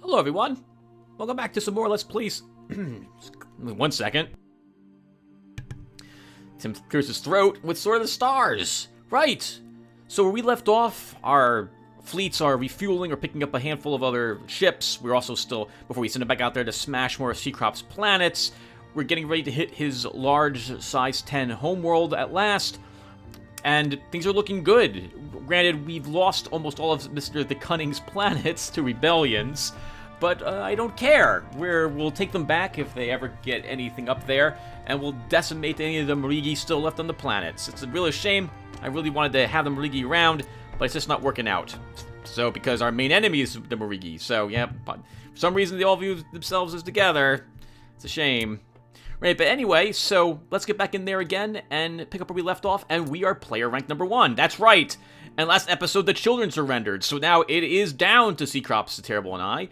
Hello, everyone. Welcome back to some more Let's Plays. 1 second. Tim clears his throat with Sword of the Stars. Right. So where we left off, our fleets are refueling or picking up a handful of other ships. We're also still, before we send them back out there to smash more of Cecrop's planets, we're getting ready to hit his large size 10 homeworld at last. And things are looking good. Granted, we've lost almost all of Mr. the Cunning's planets to rebellions, but I don't care. We'll take them back if they ever get anything up there, and we'll decimate any of the Marigi still left on the planets. It's a real shame. I really wanted to have the Marigi around, but it's just not working out. So, because our main enemy is the Marigi, so yeah, but for some reason they all view themselves as together. It's a shame. Right, but anyway, so let's get back in there again and pick up where we left off, and we are player rank number 1. That's right! And last episode, the children surrendered, so now it is down to Cecrops, the Terrible, and I,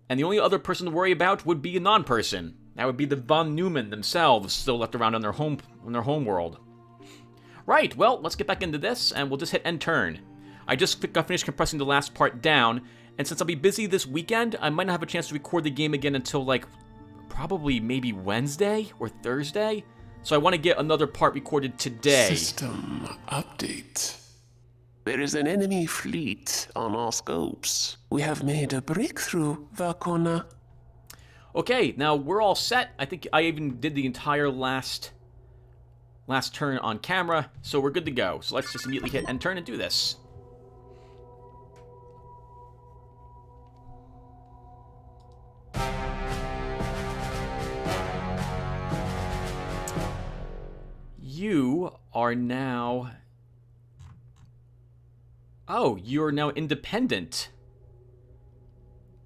and the only other person to worry about would be a non-person. That would be the von Neumann themselves, still left around on their home world. Right, well, let's get back into this, and we'll just hit end turn. I just finished compressing the last part down, and since I'll be busy this weekend, I might not have a chance to record the game again until, like, probably maybe Wednesday or Thursday. So I want to get another part recorded today. System update. There is an enemy fleet on our scopes. We have made a breakthrough, Vakona. Okay, now we're all set. I think I even did the entire last turn on camera, so we're good to go. So let's just immediately hit end turn and do this. You are now... Oh, you're now independent.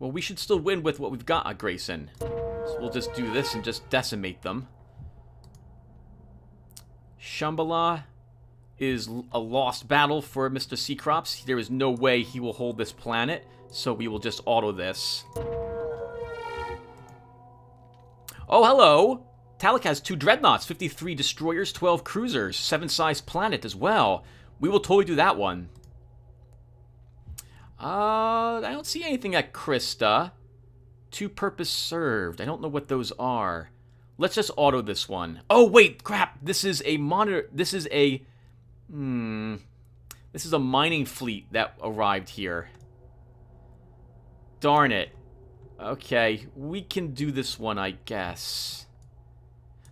Well, we should still win with what we've got, Grayson. So we'll just do this and just decimate them. Shambhala is a lost battle for Mr. Cecrops. There is no way he will hold this planet, so we will just auto this. Oh, hello! Talik has 2 dreadnoughts, 53 destroyers, 12 cruisers, 7-sized planet as well. We will totally do that one. I don't see anything at Krista. 2 purpose served. I don't know what those are. Let's just auto this one. Oh, wait, crap. This is a monitor. This is a... This is a mining fleet that arrived here. Darn it. Okay, we can do this one, I guess.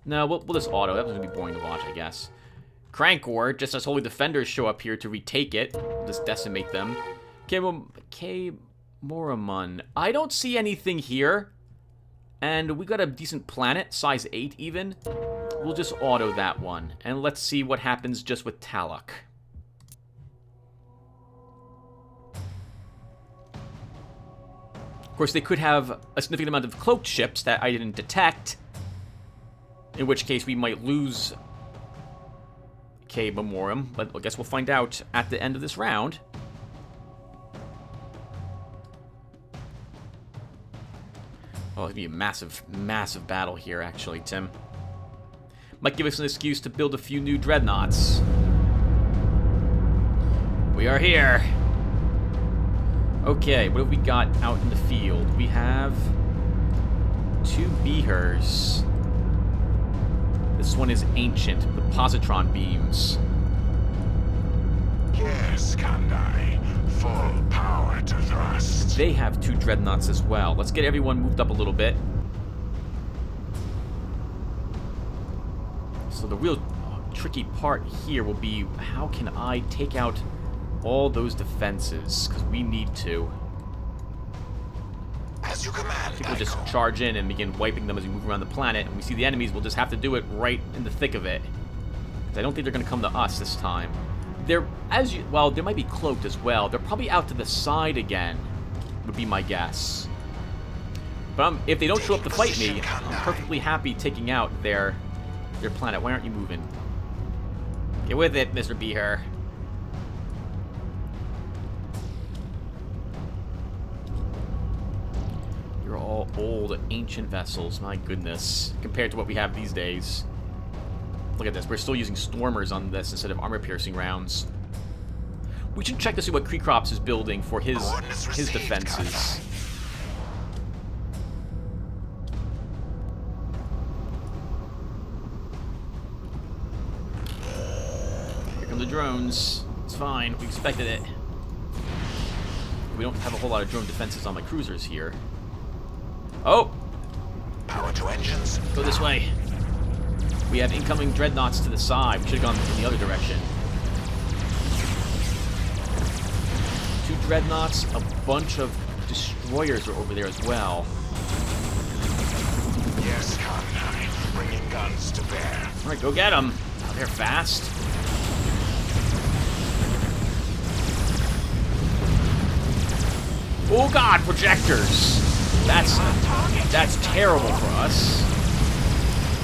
No, we'll just auto. That was going to be boring to watch, I guess. Crankor, just as Holy Defenders show up here to retake it. We'll just decimate them. K. Moramun. I don't see anything here. And we got a decent planet, size 8 even. We'll just auto that one. And let's see what happens just with Taluk. Of course, they could have a significant amount of cloaked ships that I didn't detect. In which case, we might lose K. Memorum, but I guess we'll find out at the end of this round. Oh, it'd be a massive, massive battle here, actually, Tim. Might give us an excuse to build a few new dreadnoughts. We are here. Okay, what have we got out in the field? We have 2 Beehers. This one is ancient, the positron beams. Yes, Kandai. Full power to thrust. They have 2 dreadnoughts as well. Let's get everyone moved up a little bit. So the real tricky part here will be, how can I take out all those defenses? Because we need to. As you command, I think we'll just charge in and begin wiping them as we move around the planet. And we see the enemies, we'll just have to do it right in the thick of it. Because I don't think they're going to come to us this time. They're, well, they might be cloaked as well. They're probably out to the side again, would be my guess. But if they don't show up to fight me, I'm perfectly happy taking out their planet. Why aren't you moving? Get with it, Mr. Beeher. You're all old, ancient vessels. My goodness. Compared to what we have these days. Look at this. We're still using Stormers on this instead of armor-piercing rounds. We should check to see what Cecrops is building for his defenses. the drones. It's fine. We expected it. We don't have a whole lot of drone defenses on my cruisers here. Oh! Power to engines. Go this way. We have incoming dreadnoughts to the side. We should have gone in the other direction. 2 dreadnoughts, a bunch of destroyers are over there as well. Yes, Khan, bringing guns to bear. Alright, go get them. Oh, they're fast. Oh god, projectors! That's terrible for us.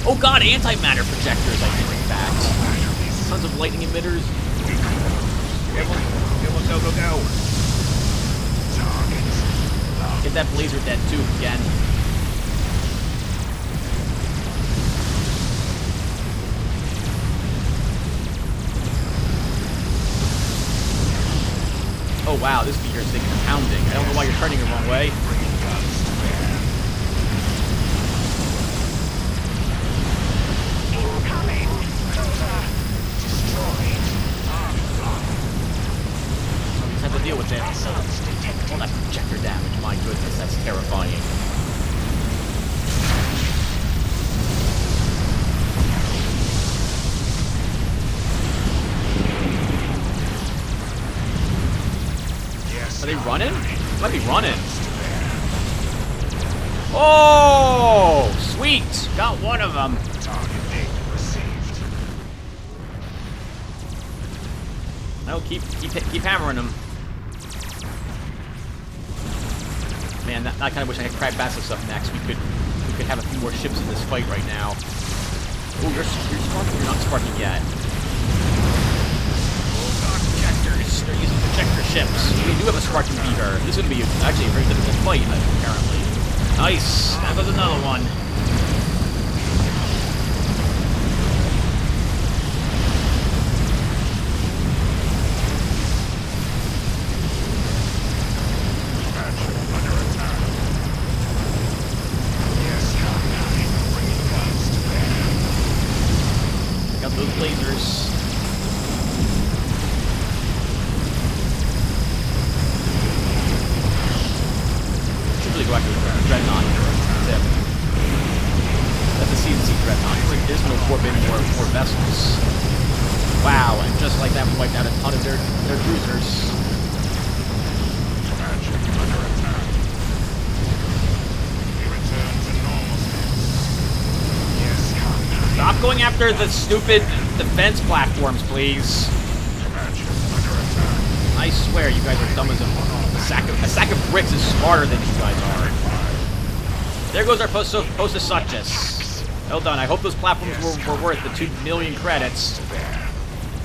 Oh god, antimatter projectors, I think, in fact. Tons of lightning emitters. Everyone, go, go, go. Get that blazer dead, too, again. Oh wow, this meter is taking a pounding. I don't know why you're turning the wrong way. So we just have to deal with it. All that projector damage, my goodness, that's terrifying. Are they running? They might be running. Oh, sweet! Got one of them. No, keep hammering them. Man, I kind of wish I had Crab Basilisk up next. We could have a few more ships in this fight right now. Oh, you're sparking. You're not sparking yet. They're using projector ships. We do have a sparking beaver. This is going to be actually a very difficult fight, apparently. Nice. There goes another one. Got those lasers. Go after the dreadnought. That's it. That's a CNC dreadnought. There's no forbidden more vessels. Wow, and just like that, we wiped out a ton of their cruisers. Under attack. We return to normalcy. Yes, Khan. Stop going after the stupid defense platforms, please. Under attack. I swear, you guys are dumb as a sack of bricks is smarter than you guys are. There goes our post of success. Well done. I hope those platforms were worth the 2 million credits.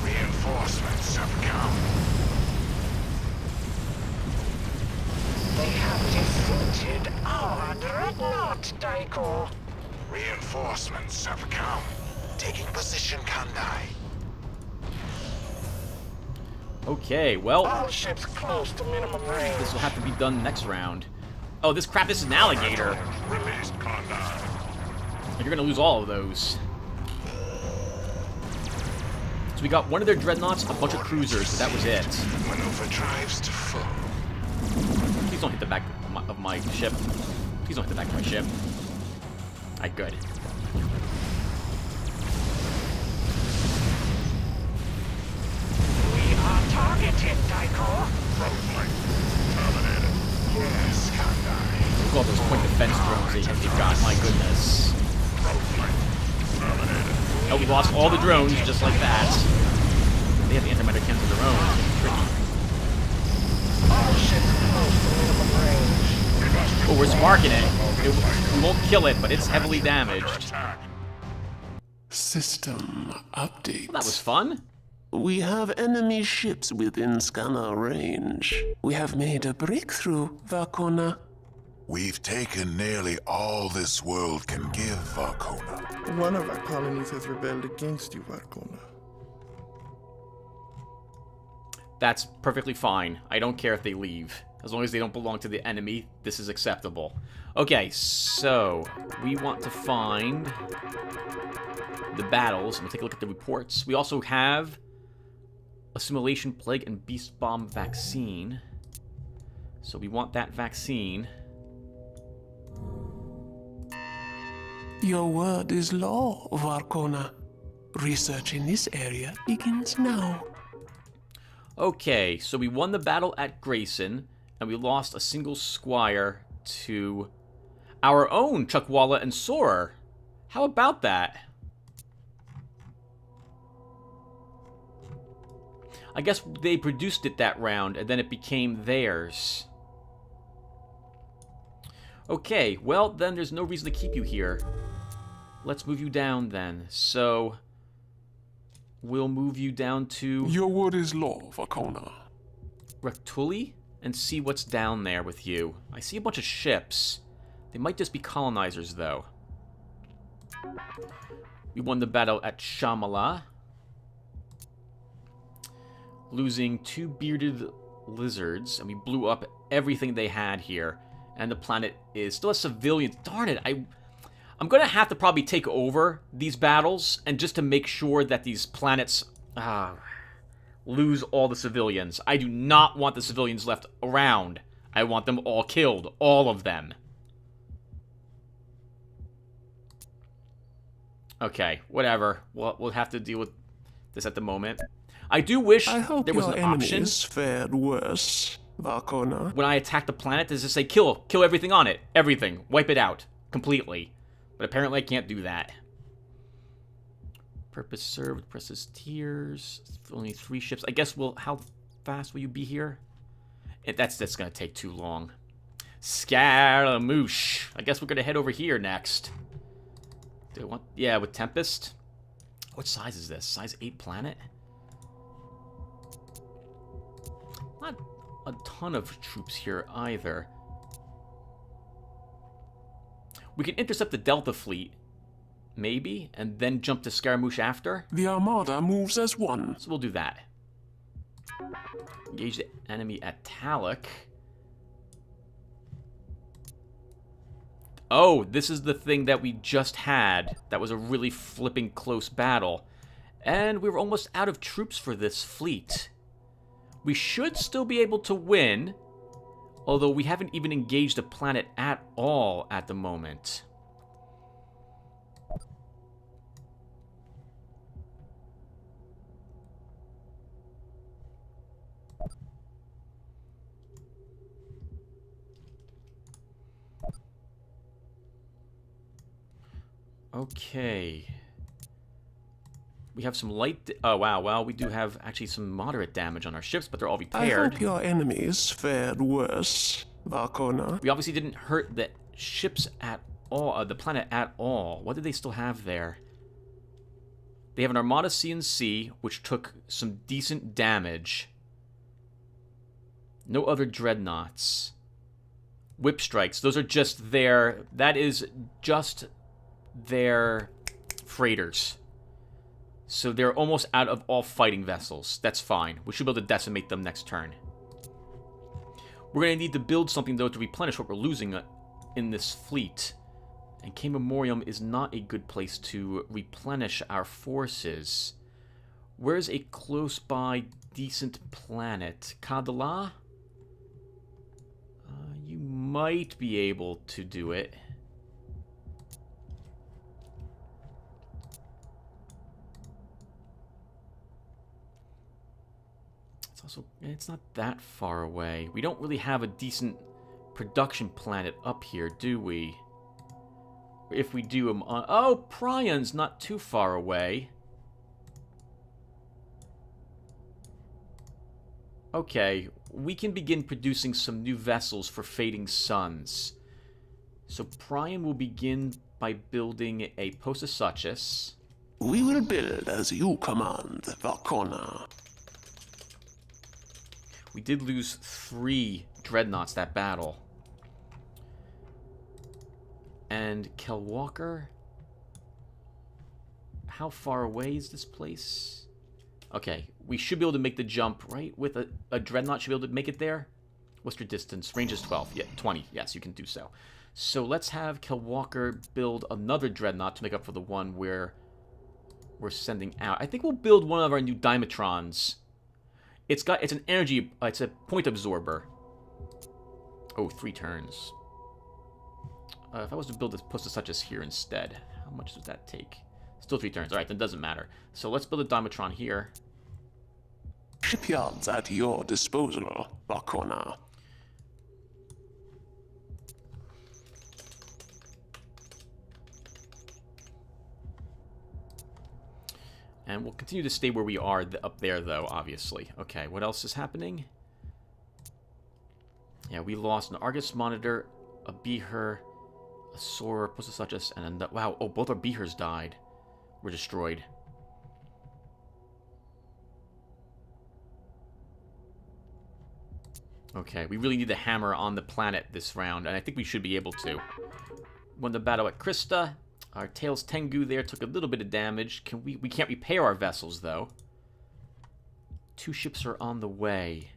Reinforcements have come. They have defeated our dreadnought, Daiko. Reinforcements have come. Taking position, Kandai. Okay, well, All ships close to minimum range. this will have to be done next round. Oh, this crap, this is an alligator. Release Kandai. You're gonna lose all of those. So we got one of their dreadnoughts, a bunch of cruisers, but that was it. Maneuver drives to full. Please don't hit the back of my ship. Please don't hit the back of my ship. Alright, good. We are targeted, Daiko. Terminated. Yes, Kandai. Look at all those point defense drones they've got, my goodness. Terminated. Oh, we lost all the drones just like that. They have the antimatter cans of their own. It's tricky. All ships close to minimum range. Oh, we're sparking it. We won't kill it, but it's heavily damaged. Attack. System update. Well, that was fun. We have enemy ships within scanner range. We have made a breakthrough, Vakona. We've taken nearly all this world can give, Varkona. One of our colonies has rebelled against you, Varkona. That's perfectly fine. I don't care if they leave. As long as they don't belong to the enemy, this is acceptable. Okay, so we want to find the battles. I'm gonna take a look at the reports. We also have Assimilation, Plague, and Beast Bomb vaccine. So we want that vaccine. Your word is law, Varkona. Research in this area begins now. Okay, so we won the battle at Grayson, and we lost a single squire to our own Chuckwalla and Sorer. How about that? I guess they produced it that round, and then it became theirs. Okay, well, then there's no reason to keep you here. Let's move you down, then. So, we'll move you down to Your word is law, Varkona. Rectuli and see what's down there with you. I see a bunch of ships. They might just be colonizers, though. We won the battle at Shamala, losing 2 bearded lizards, and we blew up everything they had here. And the planet is still a civilian. Darn it, I'm going to have to probably take over these battles, and just to make sure that these planets lose all the civilians. I do not want the civilians left around. I want them all killed. All of them. Okay, whatever. We'll have to deal with this at the moment. I do wish I hope there was your an option. enemies fared worse, Varkona. When I attack the planet, does it say kill everything on it? Everything. Wipe it out. Completely. But apparently I can't do that. Purpose served. Presses tears. Only 3 ships. I guess how fast will you be here? That's going to take too long. Scaramouche. I guess we're going to head over here next. Do I want... Yeah, with Tempest. What size is this? Size 8 planet? Not a ton of troops here either. We can intercept the Delta Fleet, maybe, and then jump to Scaramouche after. The Armada moves as one. So we'll do that. Engage the enemy at Talak. Oh, this is the thing that we just had. That was a really flipping close battle. And we were almost out of troops for this fleet. We should still be able to win, although we haven't even engaged the planet at all at the moment. Okay. We have some light... Oh, wow. Well, we do have actually some moderate damage on our ships, but they're all I repaired. hope your enemies fared worse, Varkona. We obviously didn't hurt the ships at all, the planet at all. What did they still have there? They have an Armada CNC, which took some decent damage. No other dreadnoughts. Whip strikes. Those are just their... That is just their freighters. So they're almost out of all fighting vessels. That's fine. We should be able to decimate them next turn. We're going to need to build something, though, to replenish what we're losing in this fleet. And K Memoriam is not a good place to replenish our forces. Where's a close-by, decent planet? Kadala? You might be able to do it. It's not that far away. We don't really have a decent production planet up here, do we? If we do, oh, Prion's not too far away. Okay, we can begin producing some new vessels for Fading Suns. So Prion will begin by building a Posasuchus. We will build as you command, Varkona. We did lose 3 dreadnoughts that battle. And Kelwalker? How far away is this place? Okay, we should be able to make the jump, right? With a dreadnought, should be able to make it there? What's your distance? Range is 12. Yeah, 20. Yes, you can do so. So let's have Kelwalker build another dreadnought to make up for the one we're sending out. I think we'll build one of our new Dimetrons It's an energy, it's a point absorber. Oh, 3 turns. If I was to build this post such as here instead, how much does that take? Still 3 turns. Alright, that doesn't matter. So let's build a Dimetron here. Shipyards at your disposal, Vakona. And we'll continue to stay where we are up there, though, obviously. Okay, what else is happening? Yeah, we lost an Argus Monitor, a Beher, a Soarer, Postasuchus, and a... Wow, oh, both our Behers died. Were destroyed. Okay, we really need to hammer on the planet this round, and I think we should be able to. Won the battle at Krista. Our Tails Tengu there took a little bit of damage. We can't repair our vessels, though. 2 ships are on the way.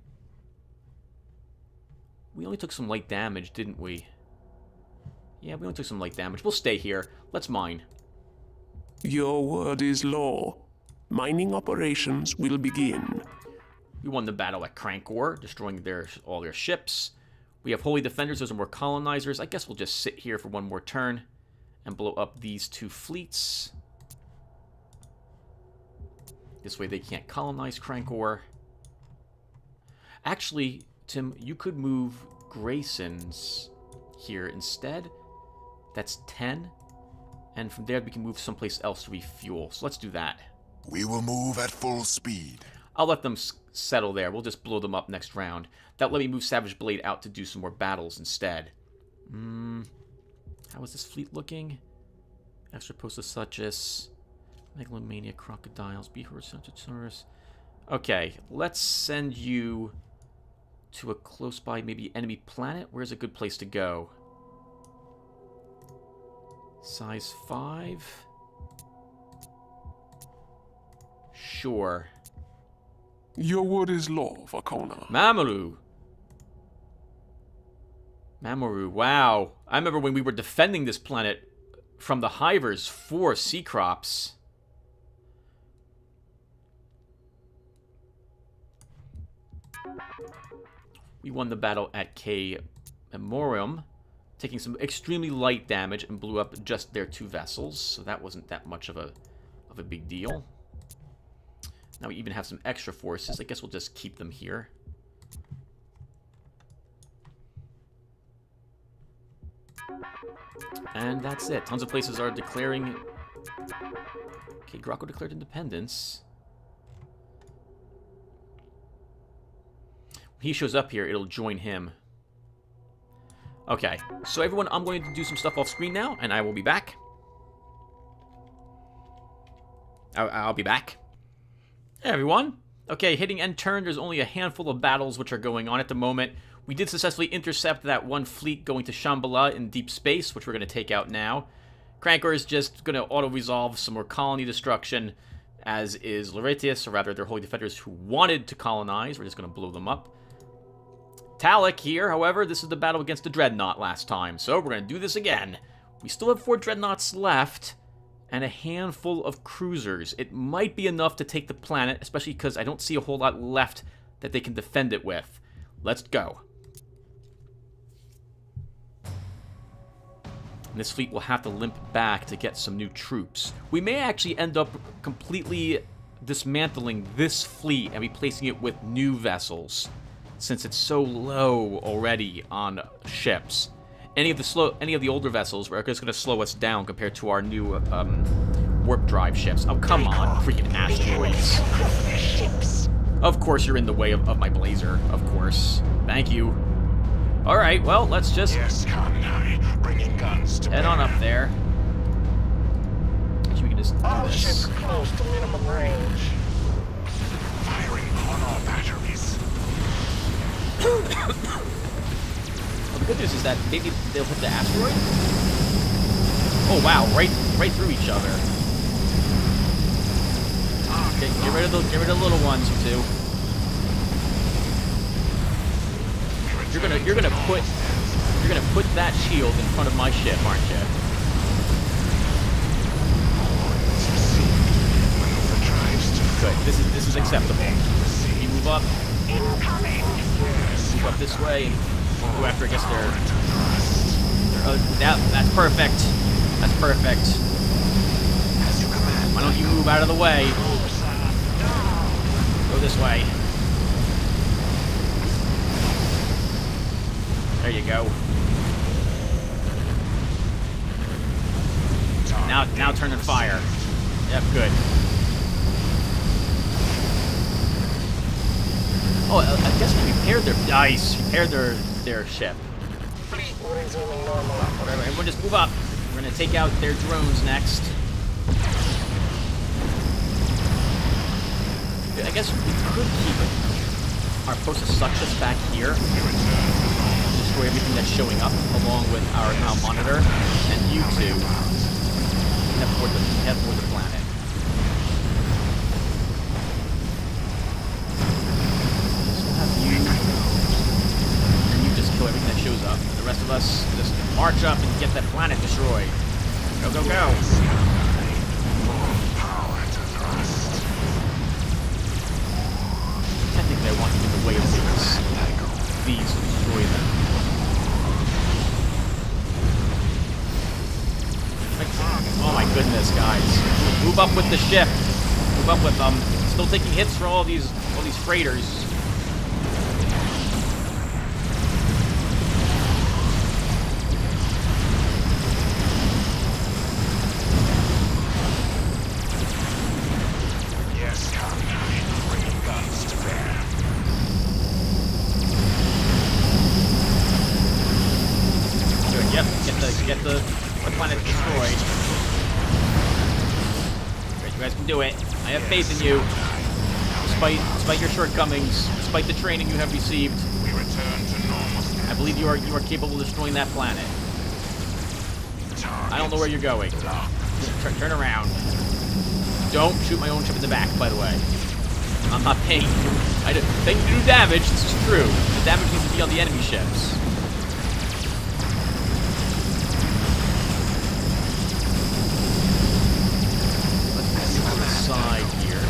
We only took some light damage, didn't we? Yeah, we only took some light damage. We'll stay here. Let's mine. Your word is law. Mining operations will begin. We won the battle at Crankor, destroying all their ships. We have Holy Defenders. Those are more colonizers. I guess we'll just sit here for one more turn and blow up these 2 fleets. This way they can't colonize Crankor. Actually, Tim, you could move Grayson's here instead. That's 10. And from there we can move someplace else to refuel. So let's do that. We will move at full speed. I'll let them settle there. We'll just blow them up next round. That'll let me move Savage Blade out to do some more battles instead. How is this fleet looking? Extra Postasuchus, Megalomania, Crocodiles, Behor, Centaurus. Okay, let's send you to a close by, maybe enemy planet. Where's a good place to go? Size 5? Sure. Your word is law, Vakona. Mamoru. Mamoru, wow. I remember when we were defending this planet from the Hivers for Sea Crops. We won the battle at K Memoriam, taking some extremely light damage and blew up just their 2 vessels, so that wasn't that much of a big deal. Now we even have some extra forces. I guess we'll just keep them here. And that's it. Tons of places are declaring... Okay, Graco declared independence. When he shows up here, it'll join him. Okay, so everyone, I'm going to do some stuff off screen now, and I will be back. I'll be back. Hey, everyone. Okay, hitting end turn, there's only a handful of battles which are going on at the moment. We did successfully intercept that 1 fleet going to Shambhala in deep space, which we're going to take out now. Crankor is just going to auto-resolve some more colony destruction, as is Laurentius, or rather their Holy Defenders who wanted to colonize. We're just going to blow them up. Talik here, however, this is the battle against the Dreadnought last time, so we're going to do this again. We still have 4 Dreadnoughts left, and a handful of cruisers. It might be enough to take the planet, especially because I don't see a whole lot left that they can defend it with. Let's go. And this fleet will have to limp back to get some new troops. We may actually end up completely dismantling this fleet and replacing it with new vessels, since it's so low already on ships. Any of the older vessels are just going to slow us down compared to our new warp drive ships. Oh, come on, freaking asteroids. Of course you're in the way of my blazer, of course. Thank you. Alright, well, let's just Bringing guns to head on up there. Actually, we can just do All this. ships close to minimum range. Firing on all batteries. Well, the good news is that maybe they'll hit the asteroid. Oh wow, right through each other. Okay, get rid of the little ones too. You're gonna put that shield in front of my ship, aren't you? Good. This is acceptable. You move up. Move up this way and go after, I guess, that's perfect. That's perfect. Why don't you move out of the way? Go this way. There you go. Now turn and fire. Yep, good. Oh, I guess we repaired their ship. Whatever, everyone just move up. We're gonna take out their drones next. I guess we could keep our post of success back here. Destroy everything that's showing up, along with our comm monitor. And you two head toward the planet. So we'll have you, and you just kill everything that shows up. The rest of us just march up and get that planet destroyed. Go, go, go! Technically, I want to get in the way of these to destroy them. Oh my goodness, guys. Move up with the ship. Move up with them. Still taking hits from all these freighters. Yes, Captain. Bringing guns to bear. Good, yep. Get the planet destroyed. Great, you guys can do it. I have faith in you. Despite your shortcomings, despite the training you have received, We return to normal. I believe you are capable of destroying that planet. I don't know where you're going. Turn around. Don't shoot my own ship in the back, by the way. I'm not paying you. Paying you to do damage, this is true. The damage needs to be on the enemy ships. Side here.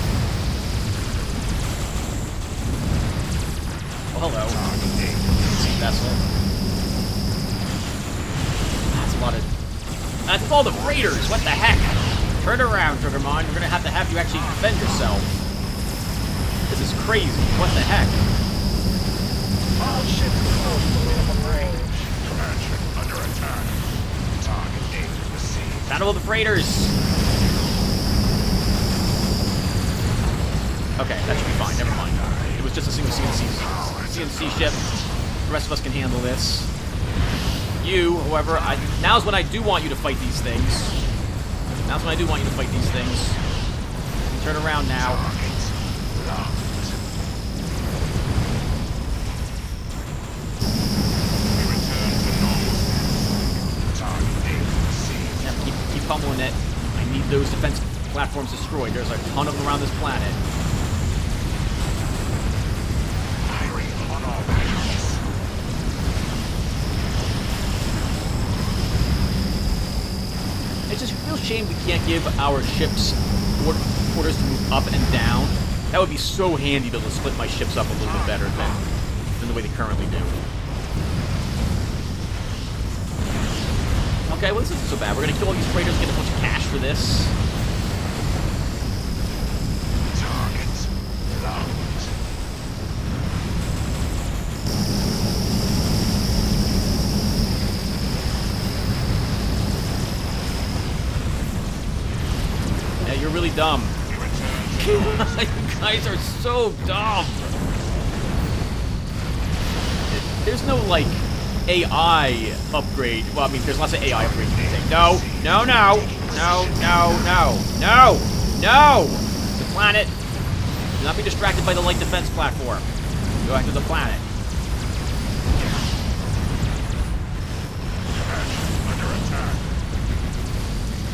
Oh, hello. Vessel. That's all the freighters. What the heck? Turn around, Triggermon. We're gonna have you actually defend yourself. This is crazy. What the heck? All ships close to minimum range. Command ship under attack. Target date received. Battle of the freighters. Okay, that should be fine. Never mind. It was just a single CNC ship. The rest of us can handle this. You, however, now's when I do want you to fight these things. Now's when I do want you to fight these things. Turn around now. Yeah, keep pummeling it. I need those defense platforms destroyed. There's a ton of them around this planet. It's just a real shame we can't give our ships orders to move up and down. That would be so handy to split my ships up a little bit better than the way they currently do. Okay, well, this isn't so bad. We're gonna kill all these freighters, get a bunch of cash for this. Targets locked. Yeah, you're really dumb. We return to You guys are so dumb. There's no, like, AI upgrade. Well, I mean, there's lots of AI upgrades you can take. No, no, no, no, no, no, no, no! The planet. Do not be distracted by the light defense platform. Go after the planet.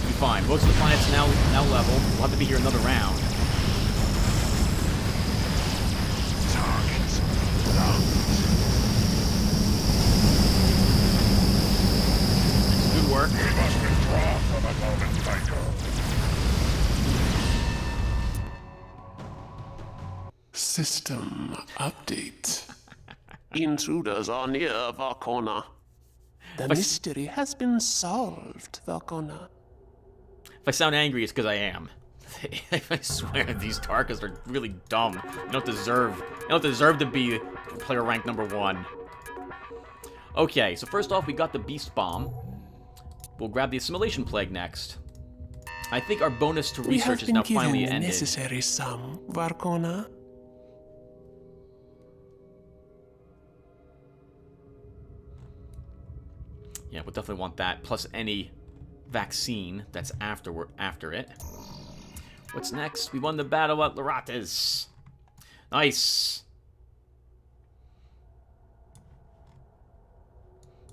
Be fine. Most of the planet's now level. We'll have to be here another round. targets locked. Good work. We must withdraw for the moment, Michael. System update. Intruders are near, Varkona. The mystery has been solved, Varkona. If I sound angry, it's because I am. I swear, these Tarkas are really dumb. You don't deserve to be player rank #1. Okay, so first off, we got the Beast Bomb. We'll grab the Assimilation Plague next. I think our bonus to research is now finally ended. The necessary sum, Varkona. Yeah, we'll definitely want that, plus any vaccine that's after it. What's next? We won the battle at Lotaeri. Nice.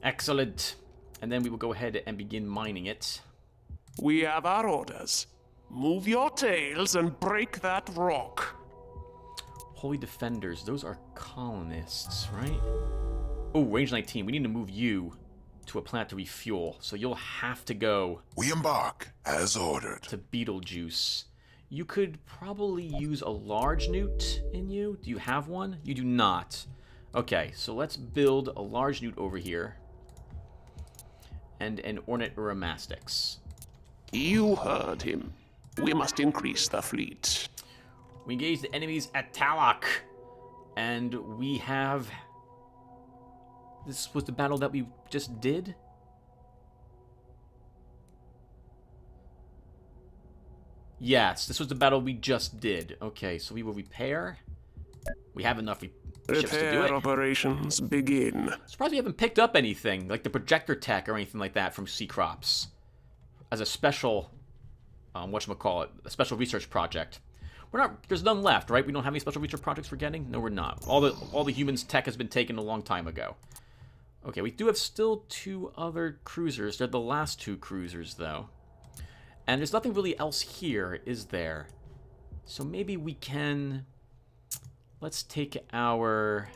Excellent. And then we will go ahead and begin mining it. We have our orders. Move your tails and break that rock. Holy Defenders, those are colonists, right? Oh, range 19. We need to move you to a planet to refuel, so you'll have to go. We embark, as ordered. To Beetlejuice. You could probably use a large newt in you. Do you have one? You do not. Okay, so let's build a large newt over here. And an Ornate Uramastix. You heard him. We must increase the fleet. We engage the enemies at Talak. And we have... This was the battle that we just did? Yes, this was the battle we just did. Okay, so we will repair. We have enough ships to do it. Repair operations begin. Surprised we haven't picked up anything, like the projector tech or anything like that from Sea Crops. As a special, whatchamacallit, a special research project. There's none left, right? We don't have any special research projects we're getting? No, we're not. All the humans' tech has been taken a long time ago. Okay, we do have still 2 other cruisers. They're the last 2 cruisers, though. And there's nothing really else here, is there? So maybe we can... Let's take our...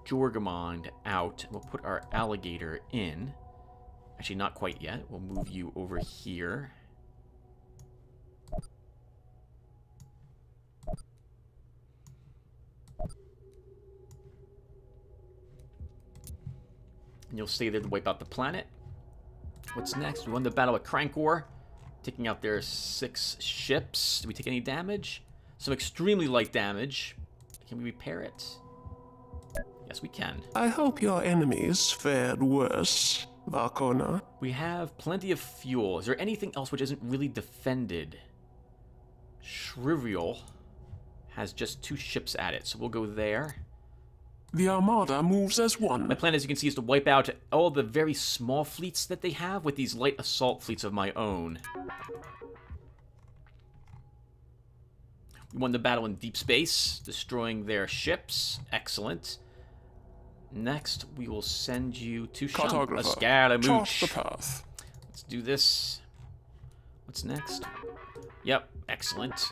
Jorgamond out. We'll put our alligator in. Actually, not quite yet. We'll move you over here. And you'll stay there to wipe out the planet. What's next? We won the battle at Crankor, taking out their 6 ships. Did we take any damage? Some extremely light damage. Can we repair it? Yes, we can. I hope your enemies fared worse, Varkona. We have plenty of fuel. Is there anything else which isn't really defended? Shrivial has just 2 ships at it, so we'll go there. The Armada moves as one. My plan, as you can see, is to wipe out all the very small fleets that they have with these light assault fleets of my own. We won the battle in deep space, destroying their ships. Excellent. Next, we will send you to Cartographer, a Scaramouche. chart the path. Let's do this. What's next? Yep, excellent.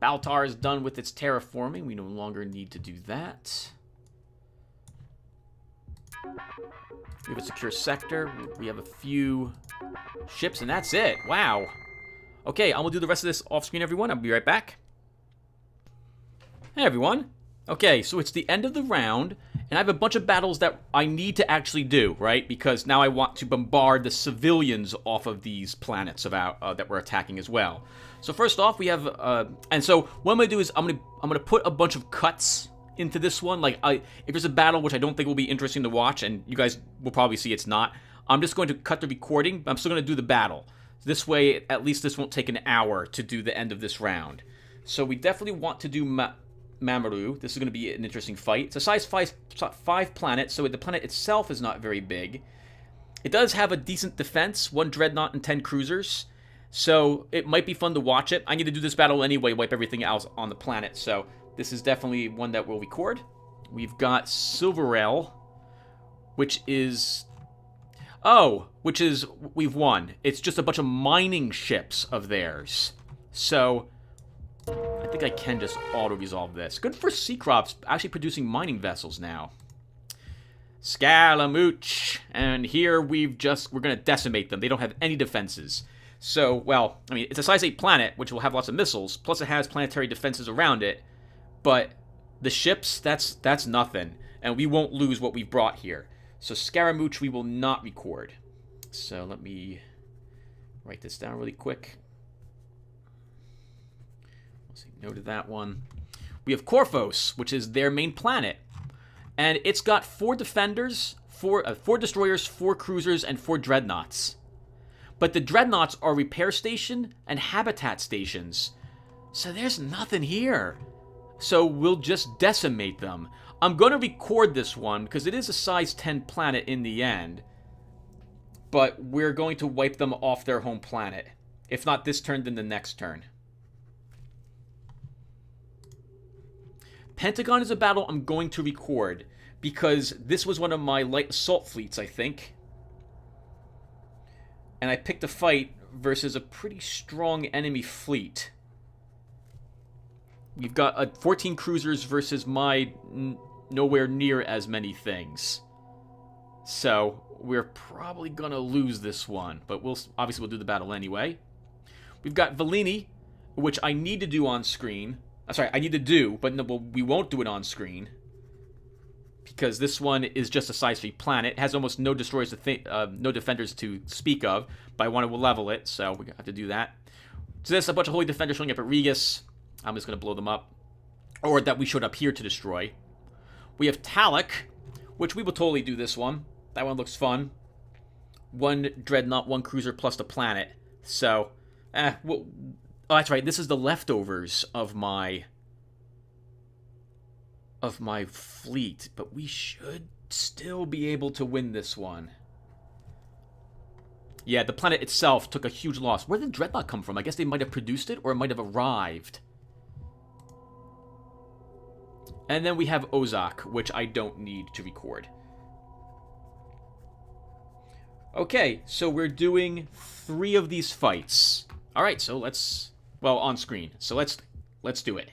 Baltar is done with its terraforming. We no longer need to do that. We have a secure sector. We have a few ships, and that's it. Wow. Okay, I'm going to do the rest of this off-screen, everyone. I'll be right back. Hey, everyone. Okay, so it's the end of the round, and I have a bunch of battles that I need to actually do, right? Because now I want to bombard the civilians off of these planets that we're attacking as well. So first off, we have... and so what I'm going to do is I'm gonna put a bunch of cuts into this one. Like, if there's a battle which I don't think will be interesting to watch, and you guys will probably see it's not, I'm just going to cut the recording, but I'm still going to do the battle. This way, at least this won't take an hour to do the end of this round. So we definitely want to do Mamoru. This is going to be an interesting fight. It's a size 5 planet, so the planet itself is not very big. It does have a decent defense, 1 dreadnought and 10 cruisers, so it might be fun to watch it. I need to do this battle anyway, wipe everything else on the planet, so this is definitely one that we'll record. We've got Silverell, which is... Oh, we've won. It's just a bunch of mining ships of theirs. So, I think I can just auto-resolve this. Good for Sea Crops, actually producing mining vessels now. Scaramouche. And here we're gonna decimate them. They don't have any defenses. So, well, I mean, it's a size 8 planet, which will have lots of missiles, plus it has planetary defenses around it, but the ships, that's nothing, and we won't lose what we've brought here. So Scaramouche we will not record. So let me write this down really quick. Let's see, no to that one. We have Corphos, which is their main planet, and it's got 4 defenders, 4 destroyers, 4 cruisers, and 4 dreadnoughts. But the dreadnoughts are repair station and habitat stations, so there's nothing here. So we'll just decimate them. I'm going to record this one because it is a size 10 planet in the end. But we're going to wipe them off their home planet. If not this turn, then the next turn. Pentagon is a battle I'm going to record because this was one of my light assault fleets, I think. And I picked a fight versus a pretty strong enemy fleet. We've got 14 cruisers versus my nowhere near as many things. So we're probably gonna lose this one, but we'll do the battle anyway. We've got Velini, which I need to do on screen. Sorry, I need to do, but no, we won't do it on screen because this one is just a size 3 planet. It has almost no destroyers, no defenders to speak of, but I want to level it, so we have to do that. So there's a bunch of holy defenders showing up at Regis. I'm just going to blow them up. Or that we showed up here to destroy. We have Talak, which we will totally do this one. That one looks fun. 1 dreadnought, 1 cruiser, plus the planet. So, well, oh, that's right. This is the leftovers of my fleet. But we should still be able to win this one. Yeah, the planet itself took a huge loss. Where did Dreadnought come from? I guess they might have produced it, or it might have arrived. And then we have Ozak, which I don't need to record. Okay, so we're doing 3 of these fights. Alright, so let's... Well, on screen. So let's do it.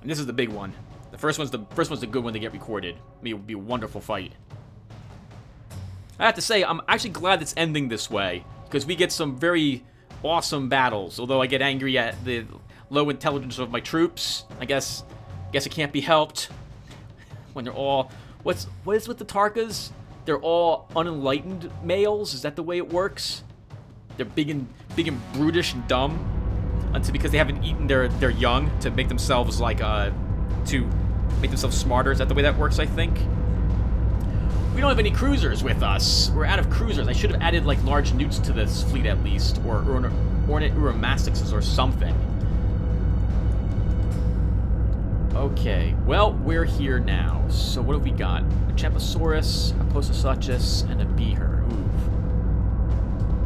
And this is the big one. The first one's the good one to get recorded. I mean, it would be a wonderful fight. I have to say, I'm actually glad it's ending this way, because we get some very awesome battles. Although I get angry at the low intelligence of my troops. I guess it can't be helped. When they're all... What is with the Tarkas? They're all unenlightened males? Is that the way it works? They're big and brutish and dumb. Because they haven't eaten their young to make themselves to make themselves smarter. Is that the way that works, I think? We don't have any cruisers with us. We're out of cruisers. I should have added large newts to this fleet at least, or ornate Uramastixes or something. Okay, well, we're here now. So what have we got? A Champsosaurus, a Pososachus, and a Beaher. Ooh.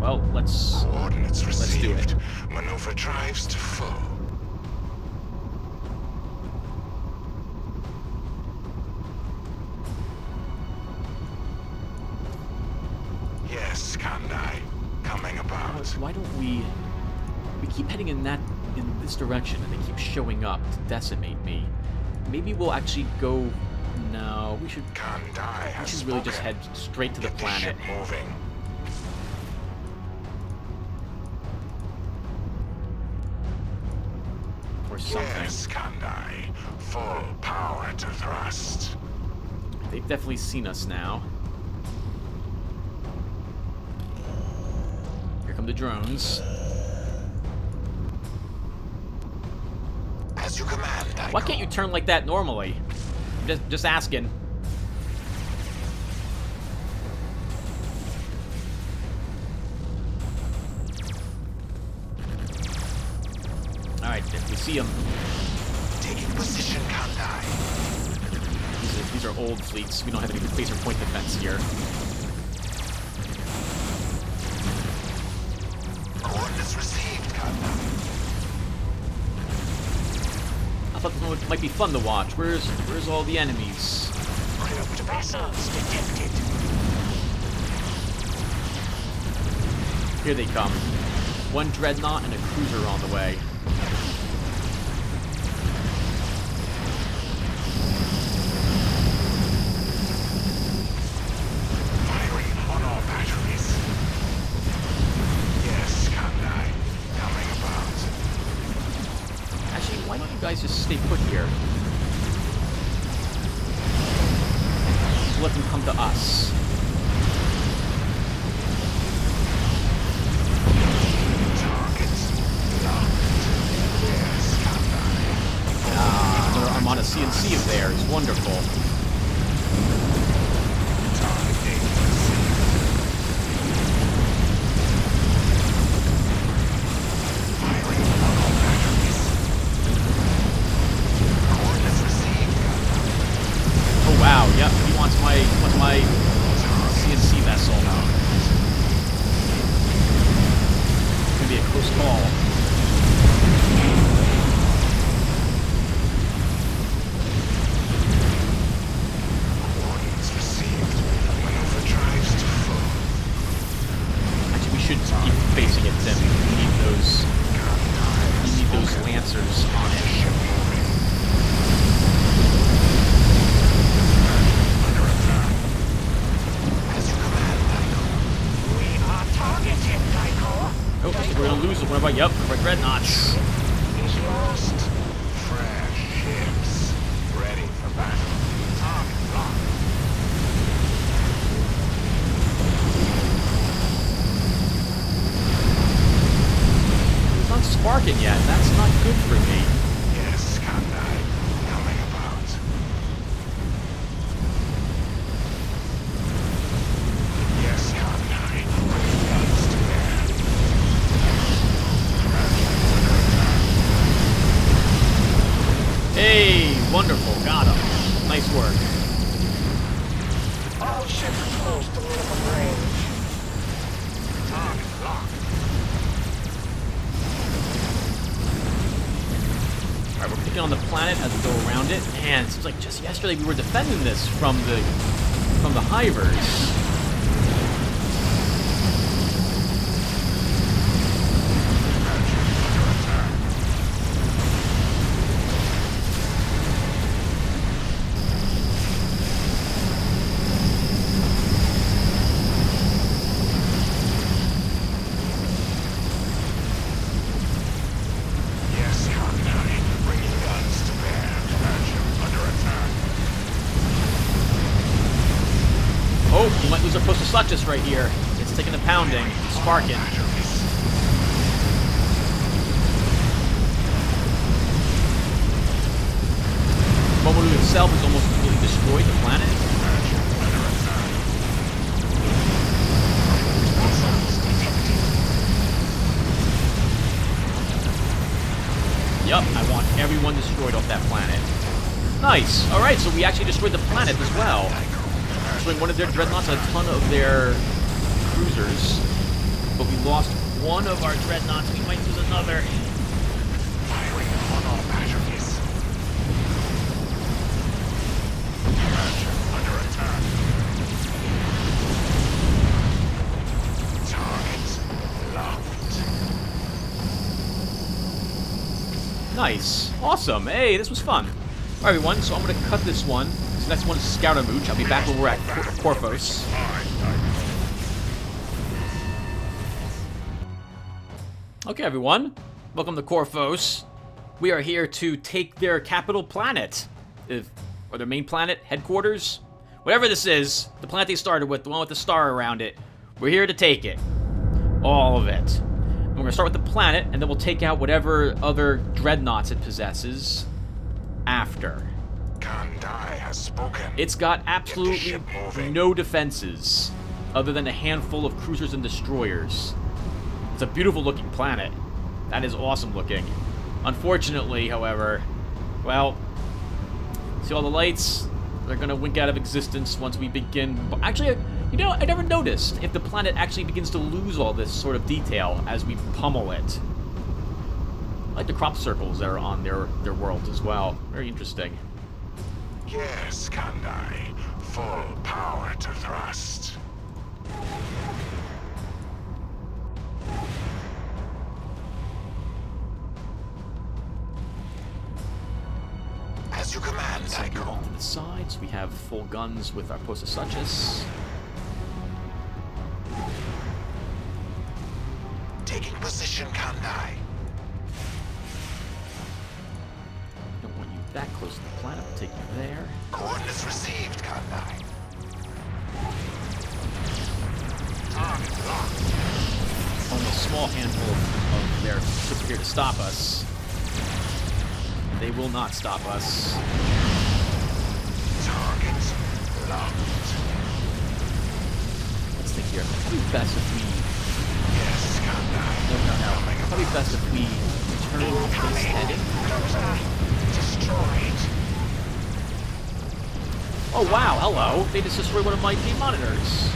Well, let's do it. Maneuver drives to foe. Yes, Kandai. Coming about. Why don't we keep heading in this direction and they keep showing up to decimate me. Maybe we'll actually go... No, we should really just head straight to the planet. Moving. Or something. Yes, Kandai. Full power to thrust. They've definitely seen us now. Here come the drones. As you command, Why can't you turn like that normally? Just asking. Alright, we see them. Taking position, Kandai. These are old fleets. We don't have any phaser point defense here. Coordinates received, Kandai. I thought this one might be fun to watch. Where's all the enemies? Grouped vessels detected. Here they come. 1 dreadnought and a cruiser on the way. Firing on all guys just stay put here. Let them come to us. Another Armada CNC of theirs. Wonderful. Oh wow, yep, he wants my CNC vessel. It's gonna be a close call. Actually, we should keep facing it, Tim. We need those lancers on it. Oh, we're gonna lose one of our, yep, one of our dreadnoughts. He's lost. Fresh ships. Ready for battle. Target locked. It's not sparking yet. That's not good for me. Yes, Kandai. Coming about. Yes, Kandai. Bring guns to bear. Hey, wonderful. Got him. Nice work. All ships close to minimum range. Target locked. Alright, we're picking on the planet as we go around it. Man, it seems like just yesterday we were defending this from the hivers. Yes, Kandai. Bringing guns to bear. Battleship under attack. Oh, we might lose our post of Suchus right here. It's taking a pounding. It's sparking. Momoru itself is almost completely destroyed the planet. Yup, I want everyone destroyed off that planet. Nice. Alright, so we actually destroyed the planet as well. Destroying one of their dreadnoughts and a ton of their cruisers. But we lost one of our dreadnoughts. We might lose another. Firing on all batteries. Battleship under attack. Target locked. Nice. Awesome. Hey, this was fun. Alright, everyone, so I'm going to cut this one. This next one is Scoutamooch. I'll be back when we're at Corphos. Okay, everyone. Welcome to Corphos. We are here to take their capital planet. Or their main planet, headquarters. Whatever this is, the planet they started with, the one with the star around it. We're here to take it. All of it. And we're going to start with the planet, and then we'll take out whatever other dreadnoughts it possesses after. Kandai has spoken. It's got absolutely ship moving. no defenses, other than a handful of cruisers and destroyers. It's a beautiful looking planet. That is awesome looking. Unfortunately, however, well, see all the lights? They're gonna wink out of existence once we begin. Actually, you know, I never noticed if the planet actually begins to lose all this sort of detail as we pummel it. I like the crop circles that are on their worlds as well. Very interesting. Yes, Kandai. Full power to thrust. As you command, Tycho. On the sides, we have full guns with our Posa Suchus. Taking position, Kandai. that close to the planet. We'll take you there. Coordinates received, Kandai. Target locked. Only a small handful of their ships are here to stop us. They will not stop us. Target locked. Let's think here. Probably best if we... Yes, Kandai. No. Probably best if we turn this heading. Destroyed. Oh wow, hello. They just destroyed one of my team monitors.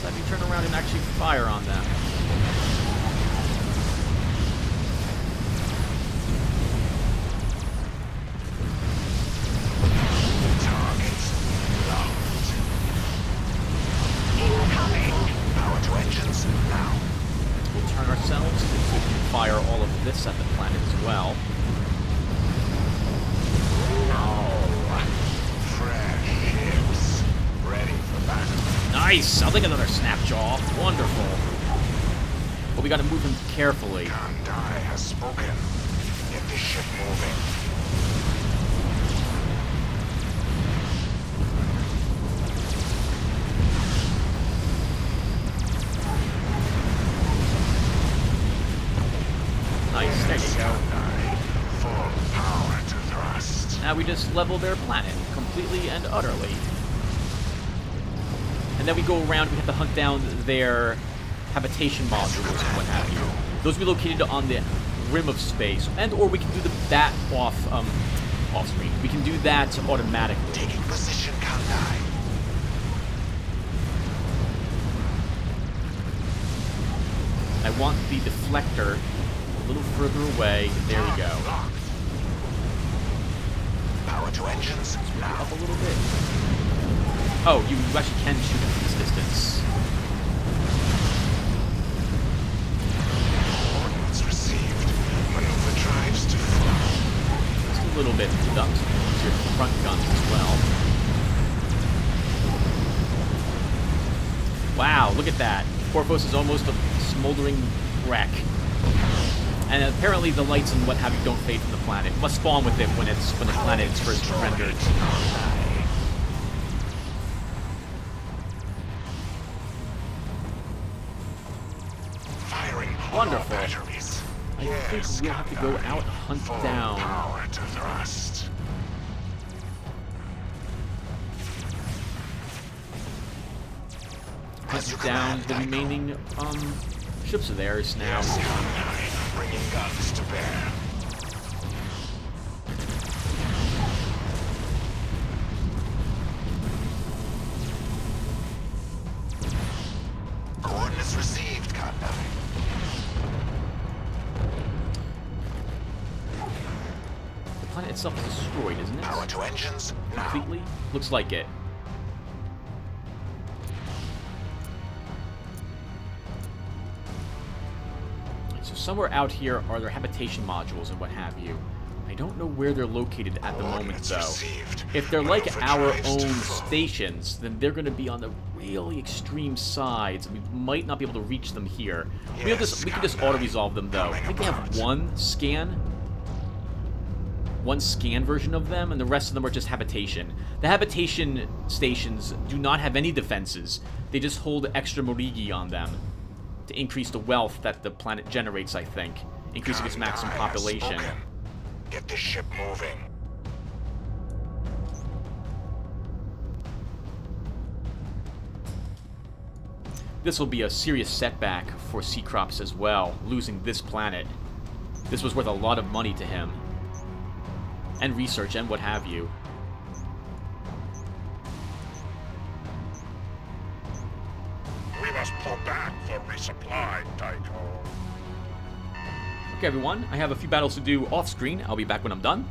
Let me turn around and actually fire on them. Target locked. Incoming. Power to engines now. We'll turn ourselves so we can fire all of this at the planet as well. Fresh ships. Ready for battle. Nice! I'll take another Snapjaw. Wonderful. But we gotta move him carefully. Kandai has spoken. Get this ship moving. Nice, there you go. Kandai, full power to thrust. Now we just level their planet completely and utterly. And then we go around, we have to hunt down their habitation modules and what have you. Those will be located on the rim of space, and or we can do that off screen. We can do that automatically. Taking position, Kandai. I want the deflector a little further away. There we go. Locked. Power to engines now. Up a little bit. Oh, you actually can shoot it from this distance. Coordinates received. Maneuver drives to flow. Just a little bit to duct to your front guns as well. Wow, look at that. Corvus is almost a smoldering wreck. And apparently the lights and what have you don't fade from the planet. It must spawn with it when the planet is first rendered. Firing Wonderful. batteries. I think we'll have to go out and hunt Full down. power to thrust. Hunt down the remaining ships of theirs now. Yes, Kandai, bringing guns to bear. Coordinates received, Kandai. The planet itself is destroyed, isn't Power it? to engines now. Completely? Looks like it. So somewhere out here are their habitation modules and what have you. I don't know where they're located at the moment, Coordinates though. received. If they're like Maneuver our drives own to flow. stations, then they're going to be on the really extreme sides. We might not be able to reach them here. Yes, We can just auto-resolve them, though. I think they have one scan version of them, and the rest of them are just habitation. The habitation stations do not have any defenses. They just hold extra Morigi on them to increase the wealth that the planet generates, I think. Increasing its maximum Kandai has population. spoken. Get this ship moving. This will be a serious setback for Seacrops as well, losing this planet. This was worth a lot of money to him. And research and what have you. We must pull back for resupply, Tycho. Okay, everyone, I have a few battles to do off-screen. I'll be back when I'm done.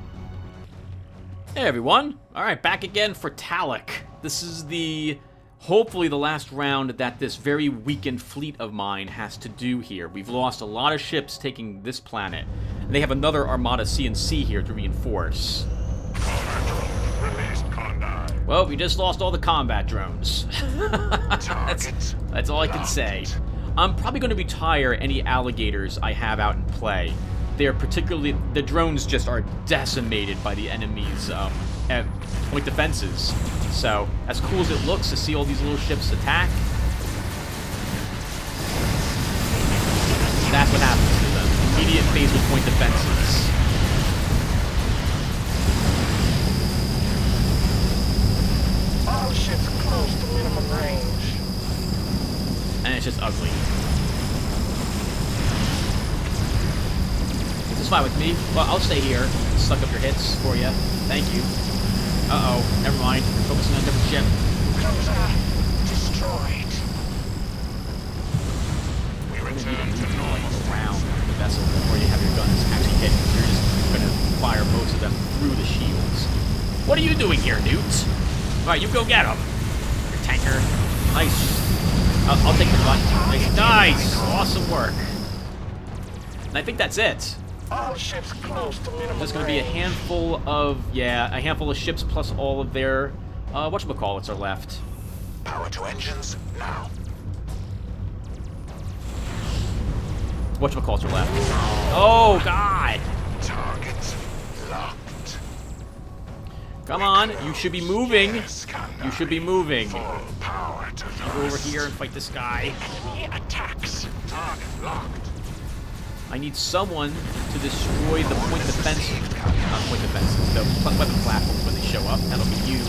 Hey, everyone. Alright, back again for Talek. This is hopefully the last round that this very weakened fleet of mine has to do here. We've lost a lot of ships taking this planet. And they have another Armada CNC here to reinforce. Released Kandai. Well, we just lost all the combat drones. that's all I can say. I'm probably going to retire any alligators I have out in play. they're particularly... The drones just are decimated by the enemy's point defenses. So, as cool as it looks to see all these little ships attack, that's what happens to them. Immediate phase with point defenses. All ships close to minimum range. And it's just ugly. This is fine with me. Well, I'll stay here. Suck up your hits for you. Thank you. Uh-oh. Never mind. Focusing on a different ship. Cruiser destroyed. We return to normal. Around the vessel before you have your guns actually hit. You're just gonna fire most of them through the shields. What are you doing here, Newt? Alright, you go get him. Your tanker. Nice. I'll take the gun. Nice. Awesome work. And I think that's it. All ships close to minimum There's going to be a handful of, a handful of ships plus all of their, whatchamacallits are left. Power to engines now. Whatchamacallits are left. Oh, God! Target locked. Come on, you should be moving. Yes, You should be moving. full power to Go over here and fight this guy. enemy attacks. Target locked. I need someone to destroy the point defense. Not point defenses, the weapon platforms when they show up. That'll be you.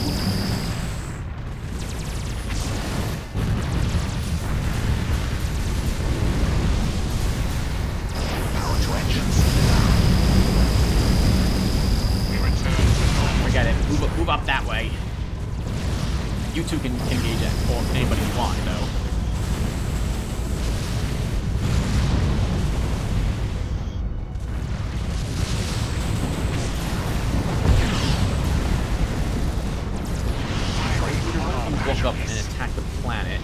Power to engines. We return to normal. Forget it. Move up that way. You two can engage at or anybody you want, though. Walk up and attack the planet.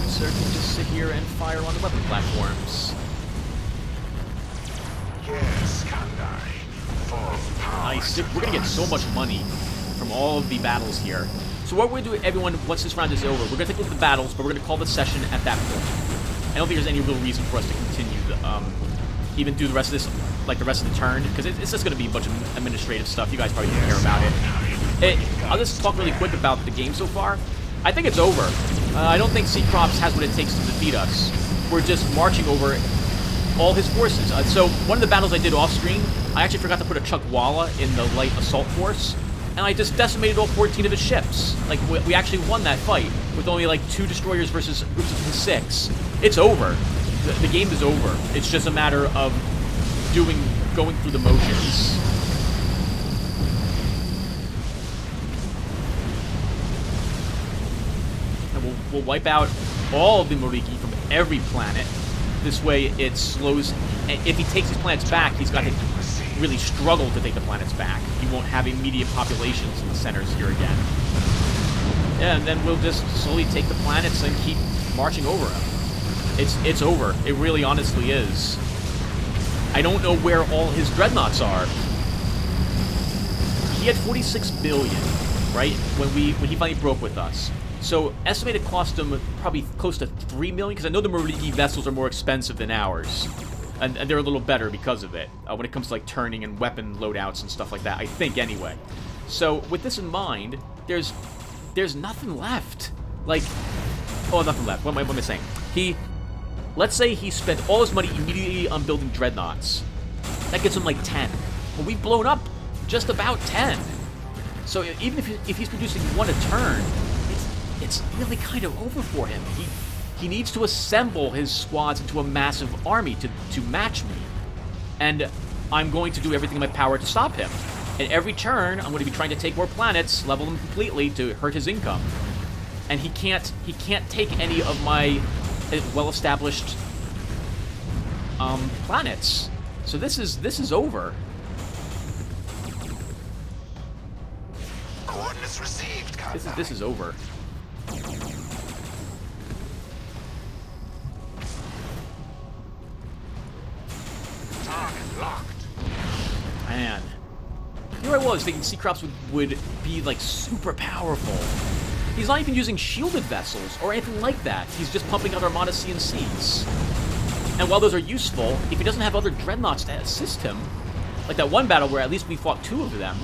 Sir can just sit here and fire on the weapon platforms. Yes, Kandai. Full power. Nice. We're gonna get so much money from all of the battles here. So what we're gonna do, everyone, once this round is over, we're gonna take a look at the battles, but we're gonna call the session at that point. I don't think there's any real reason for us to continue the, even do the rest of this, like the rest of the turn, because it's just going to be a bunch of administrative stuff. You guys probably don't care about it. I'll just talk really quick about the game so far. I think it's over. I don't think Seacrops has what it takes to defeat us. We're just marching over all his forces. So one of the battles I did off screen, I actually forgot to put a Chuckwalla in the light assault force, and I just decimated all 14 of his ships. Like, we actually won that fight with only like 2 destroyers versus groups of 6. It's over. The game is over. It's just a matter of going through the motions. And we'll wipe out all of the Moriki from every planet. This way it slows... If he takes these planets back, he's got to really struggle to take the planets back. He won't have immediate populations in the centers here again. Yeah, and then we'll just slowly take the planets and keep marching over them. It's over. It really honestly is. I don't know where all his dreadnoughts are. He had 46 billion, right? When he finally broke with us. So estimated cost him probably close to 3 million, because I know the Moriki vessels are more expensive than ours. And they're a little better because of it, when it comes to like turning and weapon loadouts and stuff like that, I think anyway. So with this in mind, there's nothing left. Like, oh, nothing left. What am I saying? Let's say he spent all his money immediately on building dreadnoughts. That gets him like 10. Well, we've blown up just about 10. So even if he's producing 1 a turn, it's really kind of over for him. He needs to assemble his squads into a massive army to match me. And I'm going to do everything in my power to stop him. And every turn, I'm going to be trying to take more planets, level them completely to hurt his income. And he can't take any of my well-established planets. So this is over. Coordinates received, Kandai. This is over. Target locked. Man. You know what I was thinking Seacrops would be, like, super powerful. He's not even using shielded vessels or anything like that. He's just pumping out Armada CNCs. And while those are useful, if he doesn't have other dreadnoughts to assist him, like that one battle where at least we fought 2 of them,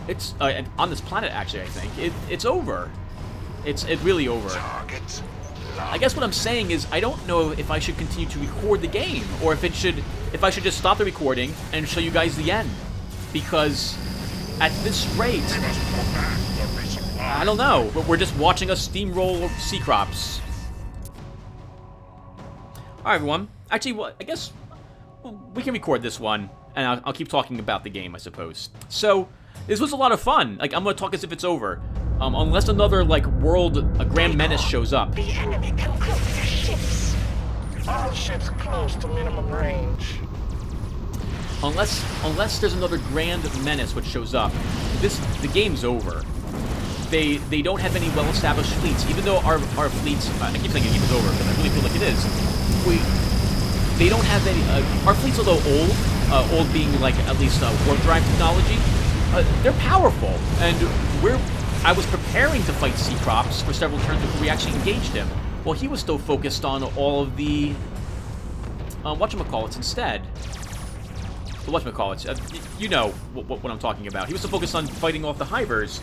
it's on this planet actually. I think it's over. It's really over. Target. I guess what I'm saying is I don't know if I should continue to record the game or if I should just stop the recording and show you guys the end, because at this rate, We must pull back the resupply. I don't know. We're just watching us steamroll Seacrops. All right, everyone. Actually, well, I guess we can record this one, and I'll keep talking about the game, I suppose. So, this was a lot of fun. Like, I'm going to talk as if it's over. Unless another, like, a Grand Menace shows up. The enemy come close to ships. All ships close to minimum range. Unless there's another Grand Menace which shows up, the game's over. They don't have any well-established fleets, even though our fleets, I keep saying the game is over, because I really feel like it is. They don't have any, our fleets, although old being like at least warp drive technology, they're powerful, and I was preparing to fight Seacrops for several turns before we actually engaged him. Well, he was still focused on all of the, whatchamacallits instead. The whatchamacallits, you know what I'm talking about. He was still focused on fighting off the Hivers.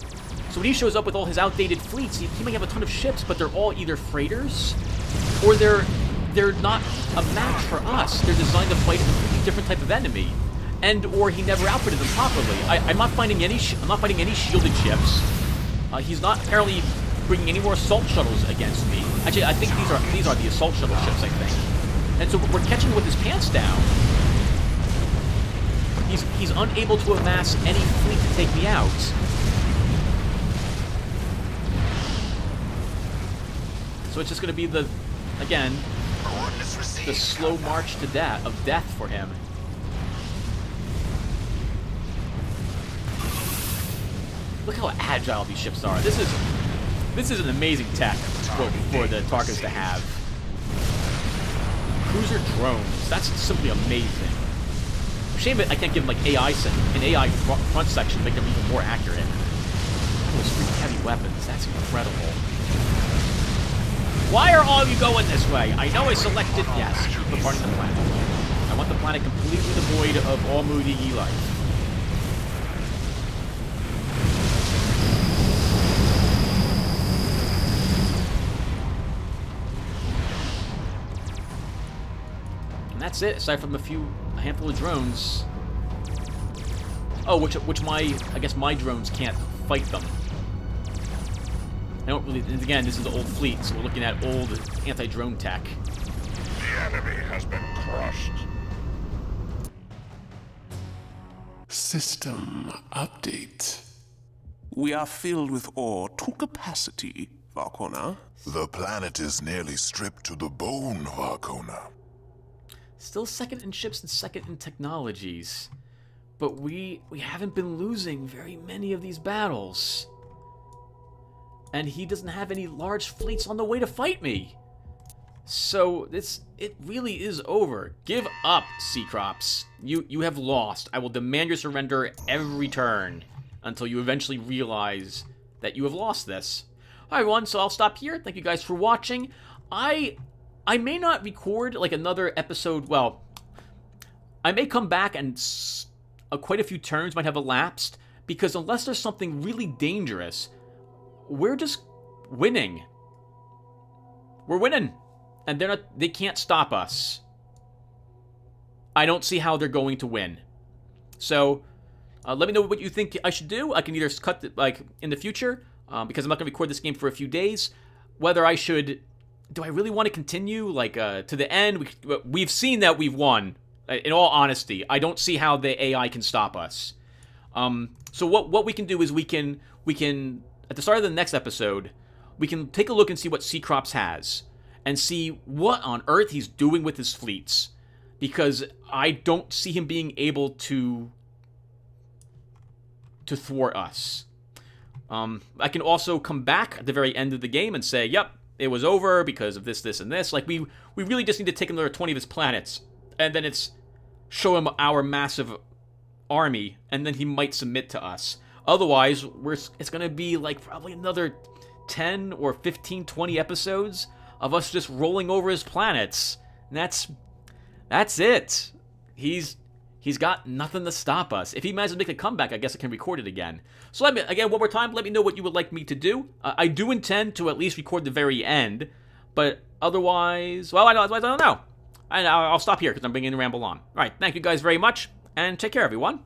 So when he shows up with all his outdated fleets, he might have a ton of ships, but they're all either freighters, or they're not a match for us. They're designed to fight a completely different type of enemy, or he never outfitted them properly. I'm not fighting any shielded ships. He's not apparently bringing any more assault shuttles against me. Actually, I think these are the assault shuttle ships, I think. And so we're catching him with his pants down. He's unable to amass any fleet to take me out. So it's just going to be the slow march to death for him. Look how agile these ships are. This is an amazing tech for the Tarkas to have. Cruiser drones. That's simply amazing. Shame that I can't give them like an AI front section to make them even more accurate. Those freaking heavy weapons. That's incredible. Why are all of you going this way? I know I selected, yes, the part of the planet. I want the planet completely devoid of all moody life. And that's it, aside from a handful of drones. Oh, which I guess my drones can't fight them. I don't really, and again, this is the old fleet, so we're looking at old anti-drone tech. The enemy has been crushed. System update. We are filled with ore to capacity, Varkona. The planet is nearly stripped to the bone, Varkona. Still second in ships and second in technologies. But we haven't been losing very many of these battles. And he doesn't have any large fleets on the way to fight me. So it really is over. Give up, Seacrops. You have lost. I will demand your surrender every turn until you eventually realize that you have lost this. Alright, everyone, so I'll stop here. Thank you guys for watching. I may not record like another episode. Well, I may come back and quite a few turns might have elapsed, because unless there's something really dangerous, we're just winning. We're winning. And they can't stop us. I don't see how they're going to win. So, let me know what you think I should do. I can either cut in the future, because I'm not going to record this game for a few days. Whether I should, do I really want to continue to the end? We've seen that we've won. In all honesty, I don't see how the AI can stop us. So what we can do is we can at the start of the next episode, we can take a look and see what Seacrops has, and see what on earth he's doing with his fleets, because I don't see him being able to thwart us. I can also come back at the very end of the game and say, yep, it was over because of this, this, and this. Like, we really just need to take another 20 of his planets, and then it's show him our massive army, and then he might submit to us. Otherwise, it's going to be like probably another 10 or 15, 20 episodes of us just rolling over his planets. And that's it. He's got nothing to stop us. If he manages to make a comeback, I guess I can record it again. So again, one more time, let me know what you would like me to do. I do intend to at least record the very end, but otherwise, well, I don't know. And I'll stop here because I'm beginning to ramble on. All right, thank you guys very much, and take care, everyone.